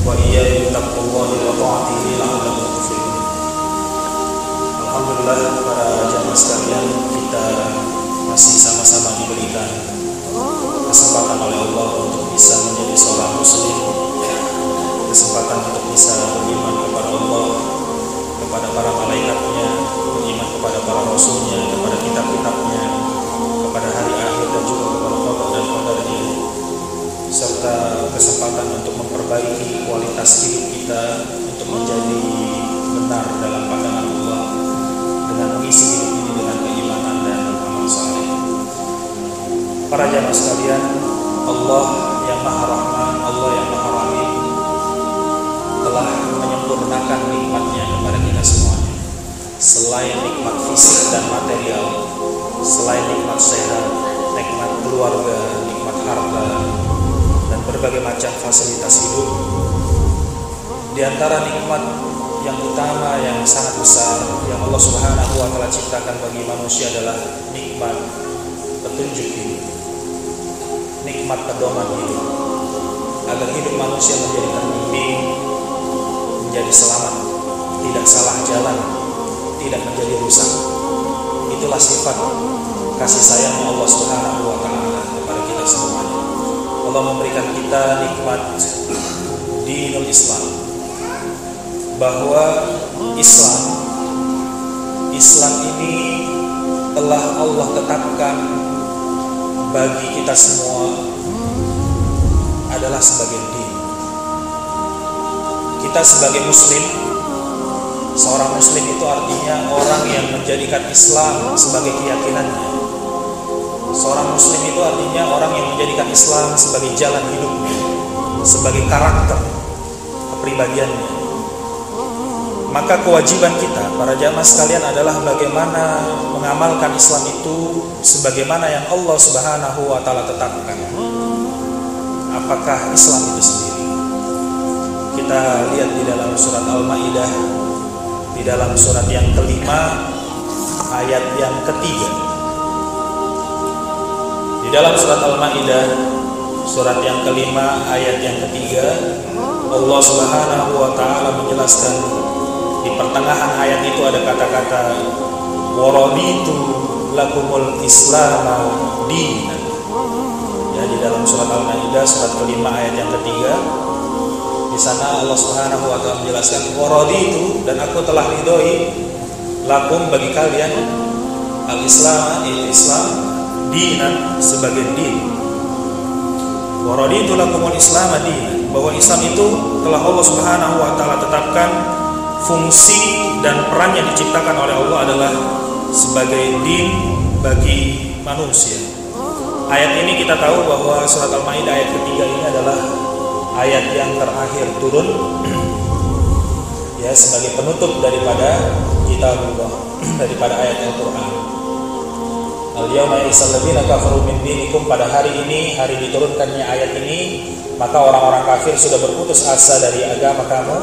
وإياكم بتقوى الله وطاعته لعلكم تفلحون. Alhamdulillah para jamaah sekalian, kita masih sama-sama diberikan kesempatan oleh Allah untuk bisa menjadi seorang muslim, kesempatan untuk bisa beriman kepada Allah, kepada para malaikatnya, beriman kepada para rasulnya, kepada kitab-kitabnya, kepada hari akhir dan juga kepada qada dan qadarnya, serta kesempatan untuk memperbaiki kualitas hidup kita untuk menjadi benar dalam pandangan Allah dengan mengisi hidup ini dengan keimanan dan amal saleh. Para jamaah sekalian, Allah yang Maha Rahman, Allah yang Maha Rahim telah menyempurnakan nikmatnya kepada kita semuanya. Selain nikmat fisik dan material, selain nikmat sehat, nikmat keluarga, nikmat harta, dan berbagai macam fasilitas hidup, di antara nikmat yang utama yang sangat besar yang Allah Subhanahu wa Ta'ala ciptakan bagi manusia adalah nikmat petunjuk hidup, nikmat pedoman hidup, agar hidup manusia menjadi terbimbing, menjadi selamat, tidak salah jalan, tidak menjadi rusak. Itulah sifat kasih sayang Allah Subhanahu wa Ta'ala kepada kita semuanya. Allah memberikan kita nikmat dinul Islam, bahwa Islam ini telah Allah tetapkan bagi kita semua adalah sebagai din. Kita sebagai muslim, seorang muslim itu artinya orang yang menjadikan Islam sebagai keyakinannya. Seorang muslim itu artinya orang yang menjadikan Islam sebagai jalan hidupnya, sebagai karakter kepribadiannya. Maka kewajiban kita, para jamaah sekalian, adalah bagaimana mengamalkan Islam itu sebagaimana yang Allah Subhanahu wa Ta'ala tetapkan. Apakah Islam itu sendiri? Kita lihat di dalam surat Al-Maidah, di dalam surat yang kelima, ayat yang ketiga. Di dalam surat Al-Maidah, surat yang kelima, ayat yang ketiga, Allah Subhanahu wa Ta'ala menjelaskan. Di pertengahan ayat itu ada kata-kata waraditu lakumul islama dinan. Ya, di dalam surat Al-Maidah surat kelima ayat yang ketiga, di sana Allah Subhanahu wa Ta'ala menjelaskan waraditu, dan aku telah ridhoi lakum bagi kalian al-islam, Islam dinan sebagai din. Waraditu lakumul islama dinan, bahwa Islam itu telah Allah Subhanahu wa Ta'ala tetapkan fungsi dan peran yang diciptakan oleh Allah adalah sebagai din bagi manusia. Ayat ini kita tahu bahwa surat Al-Maidah ayat ketiga ini adalah ayat yang terakhir turun, ya, sebagai penutup daripada kitabullah, daripada ayat Al-Quran. Al-yawma ya'isal ladzina kafaru min dinikum, pada hari ini, hari diturunkannya ayat ini, maka orang-orang kafir sudah berputus asa dari agama kamu.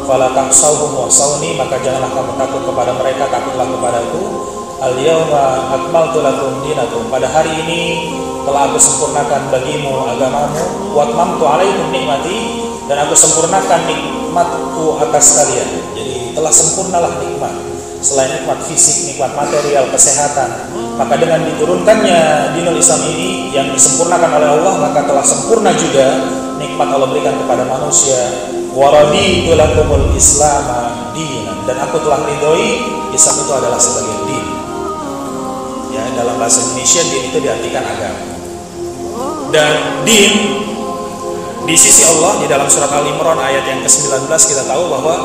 Fala takhshawhum wakhshawni, maka janganlah kamu takut kepada mereka, takutlah kepadaku. Al-yawma akmaltu lakum dinakum, pada hari ini telah aku sempurnakan bagimu agamamu. Wa atmamtu 'alaikum nikmati, dan aku sempurnakan nikmatku atas kalian. Jadi telah sempurnalah nikmat. Selain nikmat fisik, nikmat material, kesehatan, maka dengan diturunkannya dinul Islam ini yang disempurnakan oleh Allah, maka telah sempurna juga nikmat Allah berikan kepada manusia. Waraditu lakumul islama dinan, dan aku telah ridhoi Islam itu adalah sebagai din. Ya, dalam bahasa Indonesia din itu diartikan agama. Dan din di sisi Allah, di dalam surat Al-Imran ayat yang ke-19 kita tahu bahwa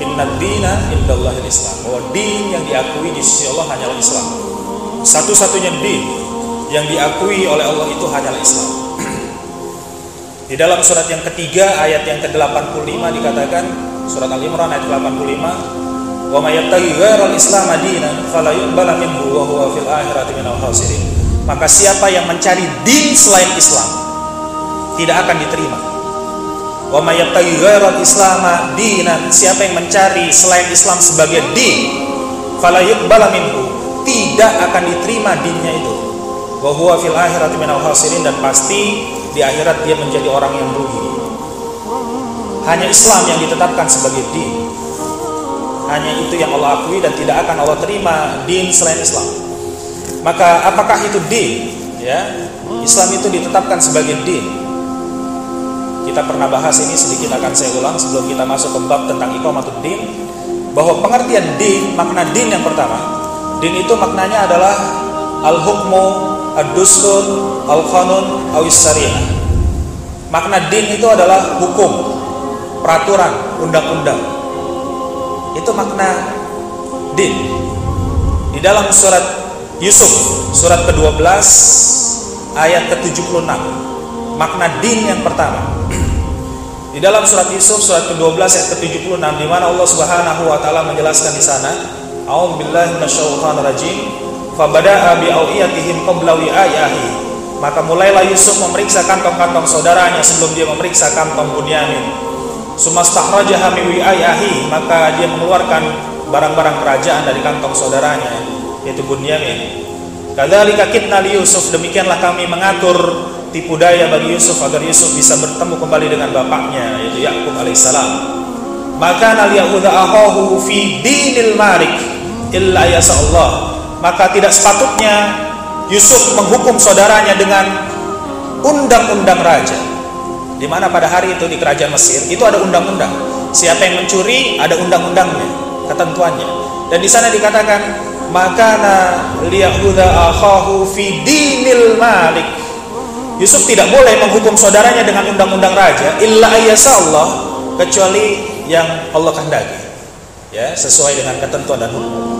innad dina indallahil Islam, bahwa din yang diakui di sisi Allah hanyalah Islam. Satu-satunya din yang diakui oleh Allah itu hanyalah Islam. Di dalam surat yang ketiga ayat yang ke-85 dikatakan, surat Al-Imran ayat 85, wa may yabtaghi ghairal islam dinan fala yuqbal minhu wa huwa fil akhirati minal khasirin. Maka siapa yang mencari din selain Islam tidak akan diterima. Wa may yabtaghi ghairal islam dinan, siapa yang mencari selain Islam sebagai din, fala yuqbal minhu, tidak akan diterima dinnya itu. Wa huwa fil akhirati minal khasirin, dan pasti di akhirat dia menjadi orang yang rugi. Hanya Islam yang ditetapkan sebagai din. Hanya itu yang Allah akui dan tidak akan Allah terima din selain Islam. Maka apakah itu din? Ya, Islam itu ditetapkan sebagai din. Kita pernah bahas ini, sedikit akan saya ulang sebelum kita masuk ke bab tentang iqamatuddin, bahwa pengertian din, makna din yang pertama, din itu maknanya adalah al-hukmu, ad-dustur, al-qanun, awis syariah. Makna din itu adalah hukum, peraturan, undang-undang. Itu makna din. Di dalam surat Yusuf, surat ke-12 ayat ke-76, makna din yang pertama. Di dalam surat Yusuf surat ke-12 ayat ke-76, di mana Allah Subhanahu wa taala menjelaskan di sana, a'udzubillahi minasyaitonir rajim, fabada'a bi'awiyatihim qabla wi'ayahi. Maka mulailah Yusuf memeriksa kantong-kantong saudaranya sebelum dia memeriksa kantong Bunyamin. Sumastahrajaha min wi'ayahi, maka dia mengeluarkan barang-barang kerajaan dari kantong saudaranya, yaitu Bunyamin. Kadzalika kitna li Yusuf, demikianlah kami mengatur tipu daya bagi Yusuf agar Yusuf bisa bertemu kembali dengan bapaknya, yaitu Yakub alaihissalam. Maka naliyahudha akhahu fi dinil malik illa yasallah, maka tidak sepatutnya Yusuf menghukum saudaranya dengan undang-undang raja. Di mana pada hari itu di kerajaan Mesir itu ada undang-undang. Siapa yang mencuri ada undang-undangnya, ketentuannya. Dan di sana dikatakan makana liyahudha akhahu fi dinil malik. Yusuf tidak boleh menghukum saudaranya dengan undang-undang raja illa ayyasallah, kecuali yang Allah kehendaki, ya, sesuai dengan ketentuan dan hukum.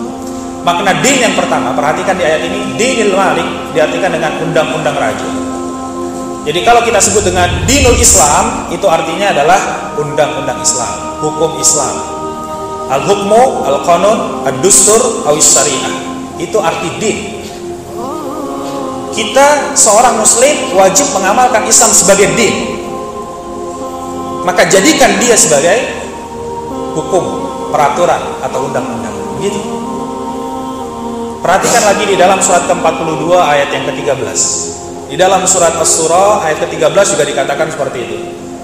Makna din yang pertama, perhatikan di ayat ini, dinil malik diartikan dengan undang-undang raja. Jadi kalau kita sebut dengan dinul Islam, itu artinya adalah undang-undang Islam, hukum Islam. Al-hukmu, al-qanun, ad-dustur, awis syariah. Itu arti din. Kita seorang muslim wajib mengamalkan Islam sebagai din. Maka jadikan dia sebagai hukum, peraturan atau undang-undang. Begitu. Perhatikan lagi di dalam surat ke-42 ayat yang ke-13. Di dalam surat As-Surah ayat ke-13 juga dikatakan seperti itu.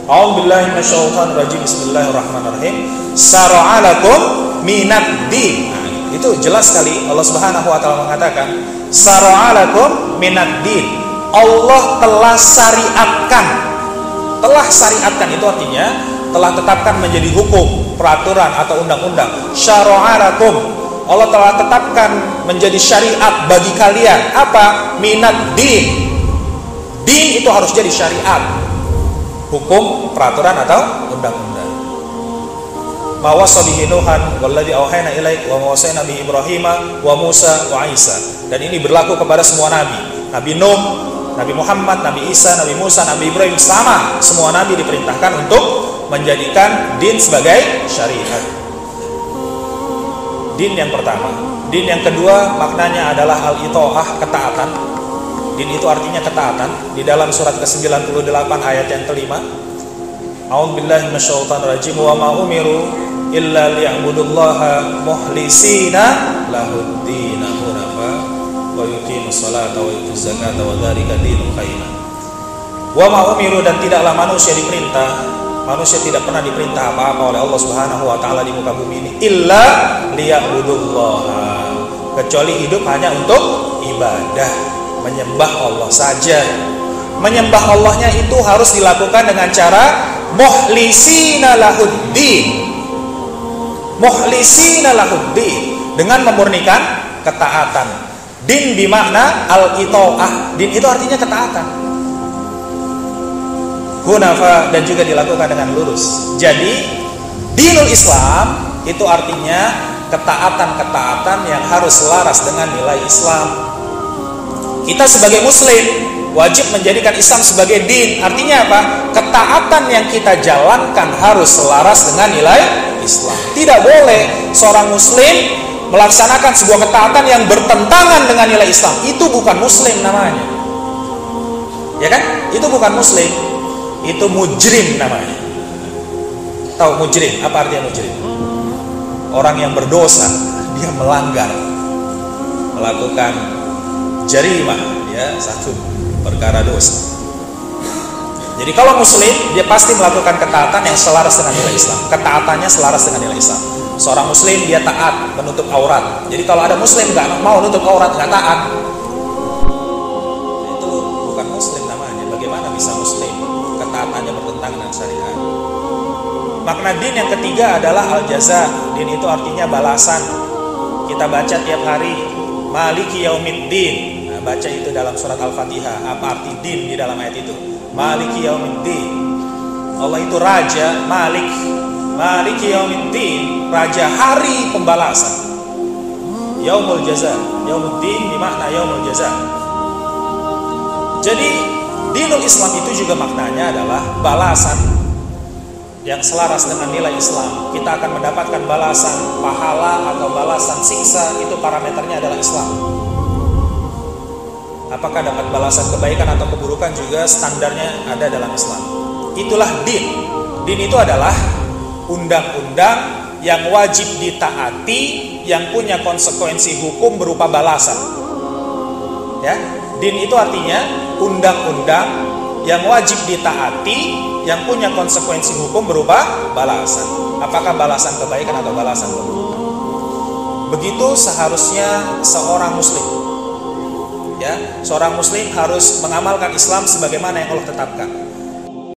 A'udzubillahi minasyaitonir rajim. Bismillahirrahmanirrahim. Sara'alakum minad din. Nah, itu jelas sekali Allah Subhanahu wa taala mengatakan sara'alakum minad din. Allah telah syariatkan. Telah syariatkan itu artinya telah tetapkan menjadi hukum, peraturan atau undang-undang. Syara'alakum, Allah telah tetapkan menjadi syariat bagi kalian. Apa? Minad din. Din itu harus jadi syariat, hukum, peraturan atau undang-undang. Ma wasa bihi Nuhan walladzi auhayna ilaik wa ma wasayna bihi Ibrahim wa Musa wa Isa. Dan ini berlaku kepada semua nabi. Nabi Nuh, Nabi Muhammad, Nabi Isa, Nabi Musa, Nabi Ibrahim, sama. Semua nabi diperintahkan untuk menjadikan din sebagai syariat. Din yang pertama. Din yang kedua maknanya adalah al-itha'ah, ketaatan. Din itu artinya ketaatan. Di dalam surat ke-98 ayat yang kelima, A'udzubillahi minasyaitonir rajim, wa ma umiru illa liya'budullaha mukhlisina lahud-din hunafa wa yuqimus salata wa yutuz zakata wa dzalika dinul qayyim. Wa ma umiru, dan tidaklah manusia diperintah, manusia tidak pernah diperintah apa-apa oleh Allah Subhanahu wa taala di muka bumi ini illa liya'budullaha, kecuali hidup hanya untuk ibadah, menyembah Allah saja. Menyembah Allahnya itu harus dilakukan dengan cara mukhlisina lahuddin. Mukhlisina lahuddin, dengan memurnikan ketaatan. Din bimakna al-itha'ah. Din itu artinya ketaatan. Hunafa, dan juga dilakukan dengan lurus. Jadi dinul Islam itu artinya ketaatan-ketaatan yang harus selaras dengan nilai Islam. Kita sebagai muslim wajib menjadikan Islam sebagai din. Artinya apa? Ketaatan yang kita jalankan harus selaras dengan nilai Islam. Tidak boleh seorang muslim melaksanakan sebuah ketaatan yang bertentangan dengan nilai Islam. Itu bukan muslim namanya. Ya kan? Itu bukan muslim. Itu mujrim namanya. Tahu mujrim? Apa artinya mujrim? Orang yang berdosa, dia melanggar, melakukan jarimah, ya, satu perkara dosa. Jadi kalau muslim, dia pasti melakukan ketaatan yang selaras dengan nilai Islam. Ketaatannya selaras dengan nilai Islam. Seorang muslim dia taat menutup aurat. Jadi kalau ada muslim nggak mau menutup aurat, nggak taat, itu bukan muslim namanya. Bagaimana bisa muslim? Ketaatannya bertentangan dengan syariat. Makna din yang ketiga adalah al-jaza. Din itu artinya balasan. Kita baca tiap hari Maliki yaumiddin. Nah, baca itu dalam surat Al-Fatihah. Apa arti din di dalam ayat itu? Maliki yaumiddin. Allah itu raja, Malik. Maliki yaumiddin, raja hari pembalasan. Yaumul jaza. Yaumuddin bermakna yaumul jaza. Jadi dinul Islam itu juga maknanya adalah balasan yang selaras dengan nilai Islam. Kita akan mendapatkan balasan pahala atau balasan siksa, itu parameternya adalah Islam. Apakah dapat balasan kebaikan atau keburukan juga standarnya ada dalam Islam. Itulah din. Din itu adalah undang-undang yang wajib ditaati, yang punya konsekuensi hukum berupa balasan. Ya, din itu artinya undang-undang yang wajib ditaati, yang punya konsekuensi hukum berupa balasan. Apakah balasan kebaikan atau balasan keburukan? Begitu seharusnya seorang muslim. Ya, seorang muslim harus mengamalkan Islam sebagaimana yang Allah tetapkan.